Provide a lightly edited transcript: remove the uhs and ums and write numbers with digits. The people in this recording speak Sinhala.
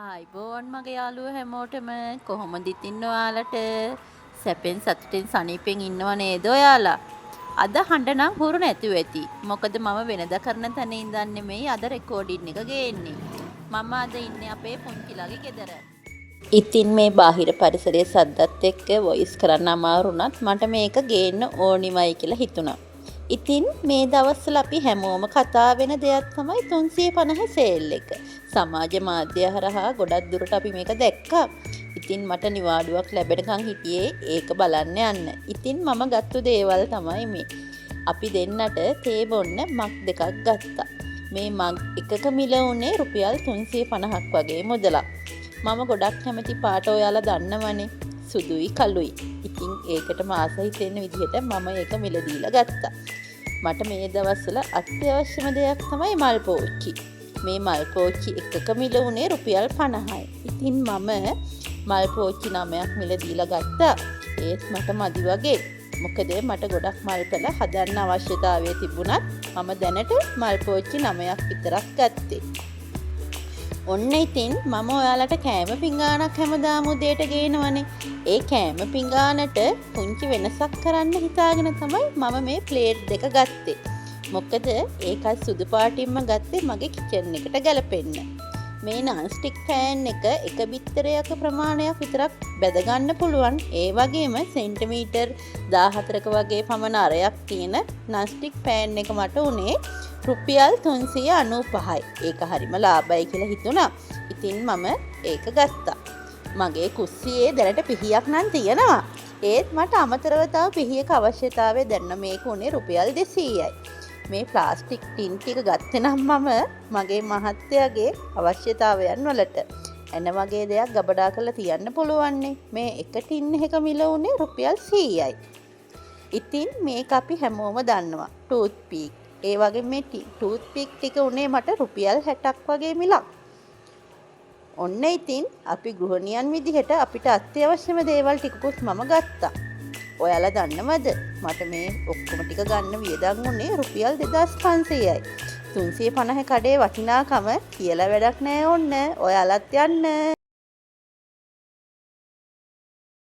ආයිබෝන් මගේ යාළුවෝ හැමෝටම කොහොමද ඉතින් ඔයාලට සැපෙන් සතුටින් සනීපෙන් ඉන්නව නේද ඔයාලා? අද හඬ නම් හුරු නැතුව ඇති. මොකද මම වෙනදා කරන තැන ඉඳන් නෙමෙයි අද රෙකෝඩින් එක ගේන්නේ. මම අද ඉන්නේ අපේ පුංචිලාගේ ගෙදර. ඉතින් මේ බාහිර පරිසරයේ සද්දත් එක්ක වොයිස් කරන්න අමාරු වුණත් මට මේක ගේන්න ඕනිමයි කියලා හිතුණා. ඉතින් මේ දවස්වල අපි හැමෝම කතා වෙන දෙයක් තමයි 350 සේල් එක. සමාජ මාධ්‍ය හරහා ගොඩක් දුරට අපි මේක දැක්කා. ඉතින් මට නිවාඩුවක් ලැබෙනකන් හිටියේ ඒක බලන්න යන්න. ඉතින් මම ගත්ත දේවල් තමයි මේ. අපි දෙන්නට තේ බොන්න මග් දෙකක් ගත්තා. මේ මග් එකක මිල උනේ රුපියල් 350ක් වගේ මුදලක්. මම ගොඩක් කැමති පාට ඔයාලා දන්නවනේ. සුදුයි කළුයි. ඉතින් ඒකට මාස හිතෙන විදිහට මම ඒක මිල දීලා ගත්තා. මට මේ දවස්වල අත්‍යවශ්‍යම දෙයක් තමයි මල් පෝච්චි. මේ මල් පෝච්චි එකක මිල උනේ රුපියල් 50යි. ඉතින් මම මල් පෝච්චි 9ක් මිල දීලා ගත්තා. ඒත් මට මදි වගේ. මොකද මට ගොඩක් මල් පැල හදන්න අවශ්‍යතාවය තිබුණත් මම දැනට මල් පෝච්චි 9ක් විතරක් ගත්තේ. ඔන්න ඉතින් මම ඔයාලට කෑම පිඟානක් හැමදාම උදේට ගේනවනේ. ඒ කෑම පිඟානට පුංචි වෙනසක් කරන්න හිතාගෙන තමයි මම මේ ප්ලේට් දෙක ගත්තේ. මොකද ඒකත් සුදු පාටින්ම ගත්තේ මගේ කිචන් එකට ගැලපෙන්න. මේ non stick pan එක බිත්තරයක ප්‍රමාණයක් විතරක් බැද ගන්න පුළුවන්. ඒ වගේම සෙන්ටිමීටර් 14ක වගේ පමණ අරයක් තියෙන non stick pan එක මට උනේ රුපියල් 395යි. ඒක හරිම ලාභයි කියලා හිතුණා. ඉතින් මම ඒක ගත්තා. මගේ කුස්සියේ දැනට පිහියක් නම් තියෙනවා. ඒත් මට අමතරව තව පිහියක අවශ්‍යතාවය දැන්න මේක උනේ රුපියල් 200යි. මේ ප්ලාස්ටික් ටින් ටික ගත්තේ නම් මම මගේ මහත්තයාගේ අවශ්‍යතාවයන් වලට එන වගේ දෙයක් ගබඩා කරලා තියන්න පුළුවන්නේ. මේ එක ටින් එක මිල උනේ රුපියල් 100යි. ඉතින් මේක අපි හැමෝම දන්නවා. Tooth peak. ඒ වගේ මේ ටූත් පික් ටික උනේ මට රුපියල් 60ක් වගේ මිලක්. ඔන්න ඉතින් අපි ගෘහණියන් විදිහට අපිට අත්‍යවශ්‍යම දේවල් ටිකකුත් මම ගත්තා. ඔයාලා දන්නවද? මට මේ ඔක්කොම ටික ගන්න වියදම් උනේ රුපියල් 2500යි. 350 කඩේ වටිනාකම කියලා වැඩක් නෑ ඔන්න. ඔයාලත් යන්න.